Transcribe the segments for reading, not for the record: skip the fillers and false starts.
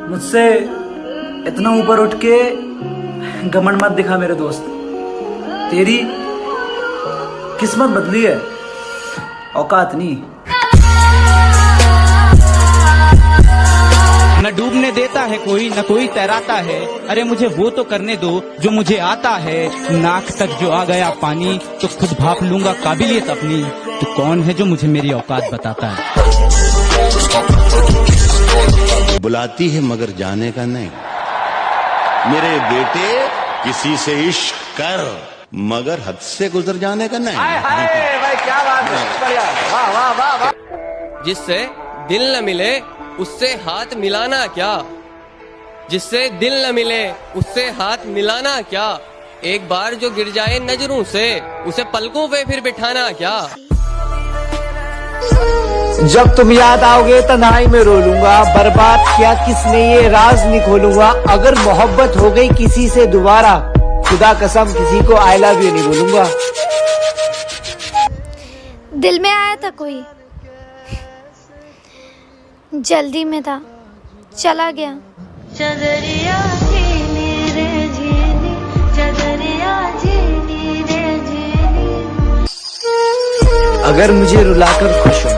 मुझसे इतना ऊपर उठ के घमंड मत दिखा मेरे दोस्त। तेरी किस्मत बदली है, औकात नहीं। न डूबने देता है कोई, न कोई तैराता है। अरे मुझे वो तो करने दो जो मुझे आता है। नाक तक जो आ गया पानी तो खुद भाप लूंगा काबिलियत अपनी। तो कौन है जो मुझे मेरी औकात बताता है? बुलाती है मगर जाने का नहीं। मेरे बेटे किसी से इश्क कर मगर हद से गुजर जाने का नहीं। भाई क्या बात है, बढ़िया, वाह वाह वाह वाह। जिससे दिल न मिले उससे हाथ मिलाना क्या, जिससे दिल न मिले उससे हाथ मिलाना क्या। एक बार जो गिर जाए नजरों से उसे पलकों पे फिर बिठाना क्या। जब तुम याद आओगे तन्हाई में रो लूंगा, बर्बाद किया किसने ये राज नहीं खोलूंगा। अगर मोहब्बत हो गई किसी से दोबारा, खुदा कसम किसी को आई लव यू नहीं बोलूंगा। दिल में आया था कोई, जल्दी में था, चला गया। चदरिया झीली रे झीली, चदरिया झीली रे झीली। अगर मुझे रुलाकर खुश हो,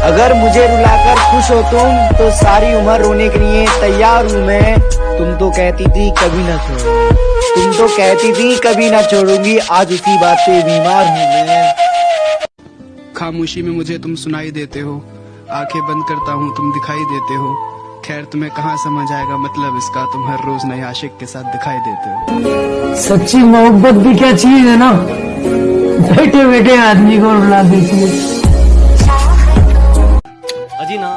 अगर मुझे रुलाकर खुश हो तुम, तो सारी उम्र रोने के लिए तैयार हूँ मैं। तुम तो कहती थी कभी ना छोड़ूंगी, तुम तो कहती थी कभी ना छोड़ूंगी। आज उसी बात से बीमार हूँ मैं। खामोशी में मुझे तुम सुनाई देते हो, आंखें बंद करता हूँ तुम दिखाई देते हो। खैर तुम्हें कहाँ समझ आएगा मतलब इसका, तुम हर रोज नए आशिक के साथ दिखाई देते हो। सच्ची मोहब्बत भी क्या चीज है ना, बैठे बैठे आदमी को रुला देती है। अजी ना,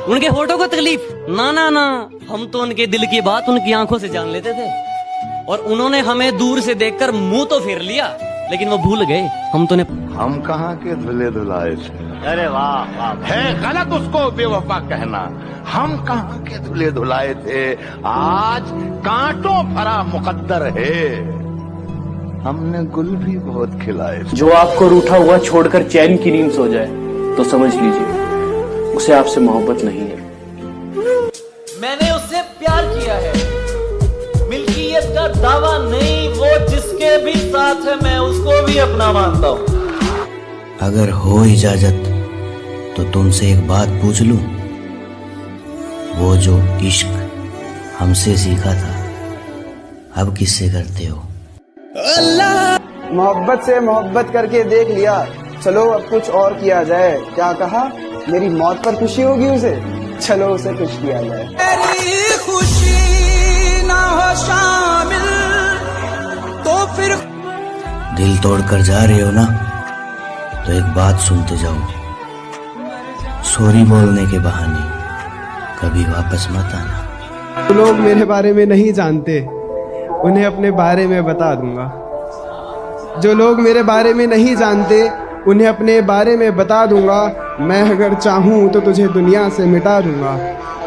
उनके होठों को तकलीफ ना ना ना, हम तो उनके दिल की बात उनकी आंखों से जान लेते थे। और उन्होंने हमें दूर से देखकर मुंह तो फेर लिया, लेकिन वो भूल गए हम तो हम कहाँ के धुले धुलाए थे। अरे वाह वाह, है गलत उसको बेवफा कहना। हम कहाँ के धुले धुलाए थे, आज कांटों भरा मुकद्दर है। हमने गुल भी बहुत खिलाए थे। जो आपको रूठा हुआ छोड़कर चैन की नींद सो जाए तो समझ लीजिए उसे आपसे मोहब्बत नहीं है। मैंने उससे प्यार किया है, मिल्कियत का दावा नहीं। वो जिसके भी साथ है मैं उसको भी अपना मानता हूँ। अगर हो इजाजत तो तुमसे एक बात पूछ लूं, वो जो इश्क हमसे सीखा था अब किससे करते हो? मोहब्बत से मोहब्बत करके देख लिया, चलो अब कुछ और किया जाए। क्या कहा, मेरी मौत पर खुशी होगी उसे, चलो उसे खुश किया जाए। तेरी खुशी ना हो शामिल तो फिर दिल तोड़कर जा रहे हो ना, तो एक बात सुनते जाओ। सॉरी बोलने के बहाने कभी वापस मत आना। जो लोग मेरे बारे में नहीं जानते उन्हें अपने बारे में बता दूंगा। जो लोग मेरे बारे में नहीं जानते उन्हें अपने बारे में बता दूंगा। मैं अगर चाहूँ तो तुझे दुनिया से मिटा दूंगा,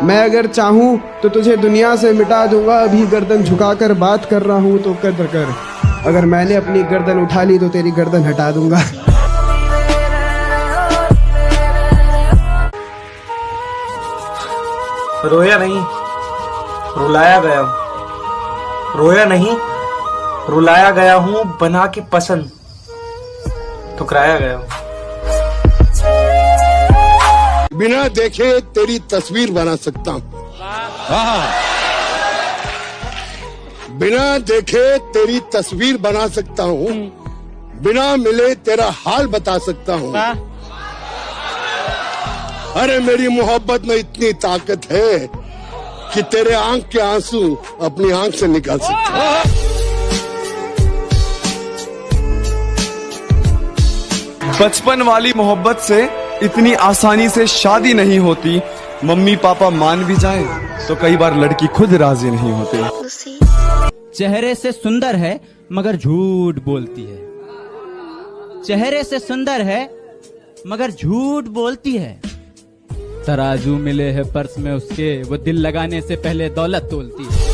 मैं अगर चाहूँ तो तुझे दुनिया से मिटा दूंगा। अभी गर्दन झुकाकर बात कर रहा हूँ तो कद्र कर, अगर मैंने अपनी गर्दन उठा ली तो तेरी गर्दन हटा दूंगा। रोया नहीं, रुलाया गया हूँ। रोया नहीं, रुलाया गया हूँ। बना के पसंद ठुकराया गया हूँ। बिना देखे तेरी तस्वीर बना सकता हूँ, बिना देखे तेरी तस्वीर बना सकता हूँ, बिना मिले तेरा हाल बता सकता हूँ। अरे मेरी मोहब्बत में इतनी ताकत है कि तेरे आंख के आंसू अपनी आंख से निकाल सकता हूँ। बचपन वाली मोहब्बत से इतनी आसानी से शादी नहीं होती। मम्मी पापा मान भी जाए तो कई बार लड़की खुद राजी नहीं होती। चेहरे से सुंदर है मगर झूठ बोलती है। चेहरे से सुंदर है मगर झूठ बोलती है। तराजू मिले है पर्स में उसके, वो दिल लगाने से पहले दौलत तोलती है।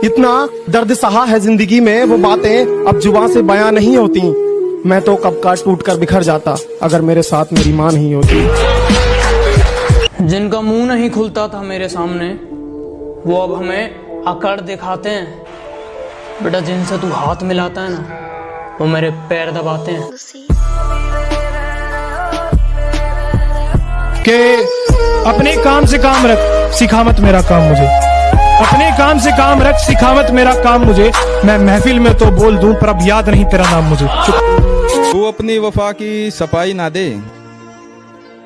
इतना दर्द सहा है जिंदगी में, वो बातें अब जुबान से बयां नहीं होती। मैं तो कब का टूट कर बिखर जाता अगर मेरे साथ मेरी माँ नहीं होती। जिनका मुंह नहीं खुलता था मेरे सामने, वो अब हमें अकड़ दिखाते हैं। बेटा, जिनसे तू हाथ मिलाता है ना, वो मेरे पैर दबाते हैं। कि अपने काम से काम रख, सिखा मत मेरा काम मुझे। अपने काम से काम रख, सिखा मत मेरा काम मुझे। मैं महफिल में तो बोल दूं, पर अब याद नहीं तेरा नाम मुझे। तू अपनी वफा की सफाई ना दे,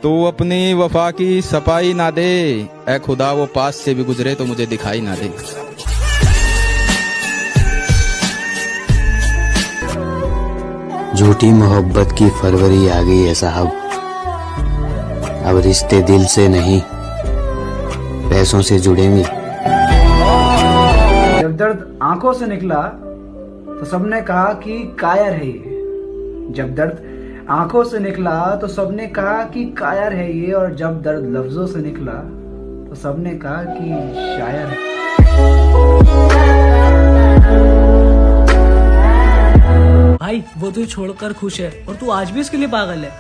तू अपनी वफा की सफाई ना दे, ऐ खुदा वो पास से भी गुजरे तो मुझे दिखाई ना दे। झूठी मोहब्बत की फरवरी आ गई है साहब। अब रिश्ते दिल से नहीं, पैसों से जुड़ेंगे। जब दर्द आंखों से निकला तो सबने कहा कि कायर है ये। जब दर्द आंखों से निकला तो सबने कहा कि कायर है ये, और जब दर्द लफ्जों से निकला तो सबने कहा कि शायर है। भाई, वो तुझे छोड़कर खुश है और तू आज भी उसके लिए पागल है।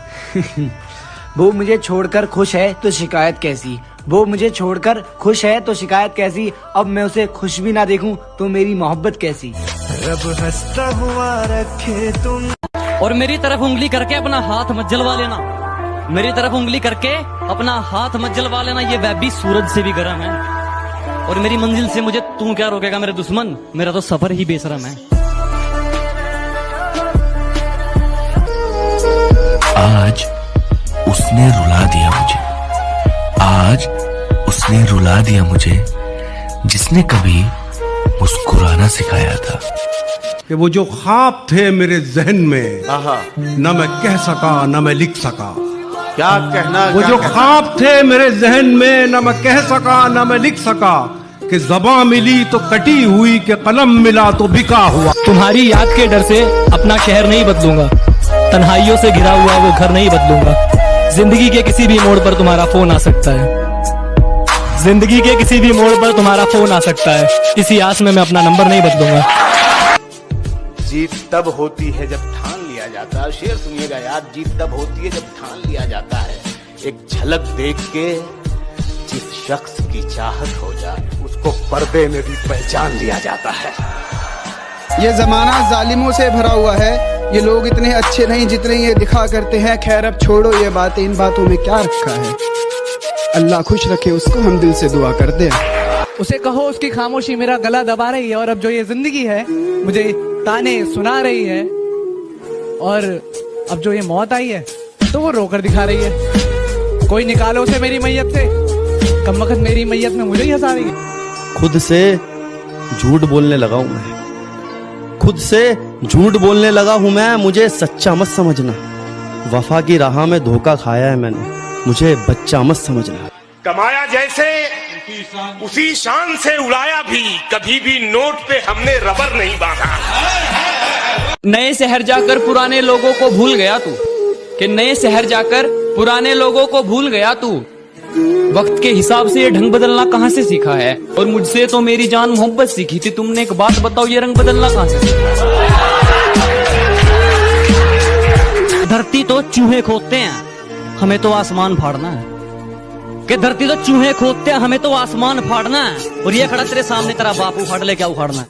वो मुझे छोड़कर खुश है तो शिकायत कैसी, वो मुझे छोड़कर खुश है तो शिकायत कैसी। अब मैं उसे खुश भी ना देखूं तो मेरी मोहब्बत कैसी। रब हंसता हुआ रखे तुम। और मेरी तरफ उंगली करके अपना हाथ मत जलवा लेना, मेरी तरफ उंगली करके अपना हाथ मत जलवा लेना, ये वह भी सूरज से भी गर्म है। और मेरी मंजिल से मुझे तू क्या रोकेगा मेरे दुश्मन, मेरा तो सफर ही बेशरम है। आज उसने रुला दिया मुझे, आज उसने रुला दिया मुझे, जिसने कभी मुस्कुराना सिखाया था। कि वो जो ख्वाब थे मेरे जहन में, न मैं कह सका न मैं लिख सका। क्या कहना, वो जो ख्वाब थे मेरे जहन में, न मैं कह सका न मैं लिख सका। कि ज़बां मिली तो कटी हुई, कि कलम मिला तो बिका हुआ। तुम्हारी याद के डर से अपना शहर नहीं बदलूंगा, तन्हाइयों से घिरा हुआ वो घर नहीं बदलूंगा। जिंदगी के किसी भी मोड़ पर तुम्हारा फोन आ सकता है, जिंदगी के किसी भी मोड़ पर तुम्हारा फोन आ सकता है। इसी आस में मैं अपना नंबर नहीं बदलूंगा। जीत तब होती है जब ठान लिया जाता है। शेर सुनिएगा यार, जीत तब होती है जब ठान लिया जाता है। एक झलक देख के जिस शख्स की चाहत हो जाए, उसको पर्दे में भी पहचान लिया जाता है। ये जमाना जालिमों से भरा हुआ है, ये लोग इतने अच्छे नहीं जितने ये दिखा करते हैं। खैर अब छोड़ो ये बातें, इन बातों में क्या रखा है। अल्लाह खुश रखे उसको, हम दिल से दुआ करते हैं। उसे कहो उसकी खामोशी मेरा गला दबा रही है, और अब जो ये जिंदगी है मुझे ताने सुना रही है, और अब जो ये मौत आई है तो वो रोकर दिखा रही है। कोई निकालो उसे मेरी मैयत से, कमबख्त मेरी मैयत में मुझे ही हंसा रही है। खुद से झूठ बोलने लगा हूं मैं, खुद से झूठ बोलने लगा हूं मैं। मुझे सच्चा मत समझना, वफा की राह में धोखा खाया है मैंने, मुझे बच्चा मत समझना। कमाया जैसे उसी शान से उड़ाया भी, कभी भी नोट पे हमने रबर नहीं बांधा। नए शहर जाकर पुराने लोगों को भूल गया तू, कि नए शहर जाकर पुराने लोगों को भूल गया तू। वक्त के हिसाब से ये ढंग बदलना कहाँ से सीखा है, और मुझसे तो मेरी जान मोहब्बत सीखी थी तुमने। एक बात बताओ, ये रंग बदलना कहाँ से सीखा है? धरती तो चूहे खोदते हैं, हमें तो आसमान फाड़ना है। कि धरती तो चूहे खोदते हैं, हमें तो आसमान फाड़ना है। और ये खड़ा तेरे सामने, तेरा बाप उखाड़ ले, क्या उखाड़ना है?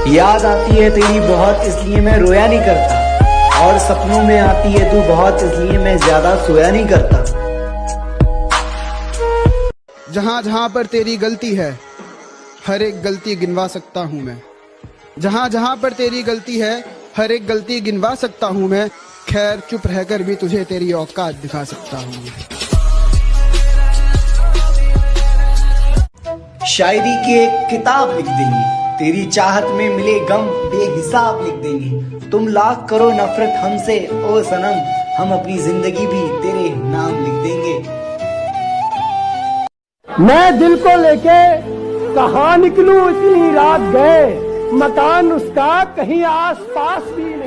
याद आती है तेरी बहुत, इसलिए मैं रोया नहीं करता। और सपनों में आती है तू बहुत, इसलिए मैं ज्यादा सोया नहीं करता। जहाँ जहाँ पर तेरी गलती है, हर एक गलती गिनवा सकता हूँ मैं। जहाँ जहाँ पर तेरी गलती है, हर एक गलती गिनवा सकता हूँ मैं। खैर चुप रहकर भी तुझे तेरी औकात दिखा सकता हूँ। शायरी की एक किताब लिख देंगे, तेरी चाहत में मिले गम बेहिसाब लिख देंगे। तुम लाख करो नफरत हमसे ओ सनम, हम अपनी जिंदगी भी तेरे नाम लिख देंगे। मैं दिल को लेके कहाँ निकलूं, इतनी रात गए, मकान उसका कहीं आस पास भी नहीं।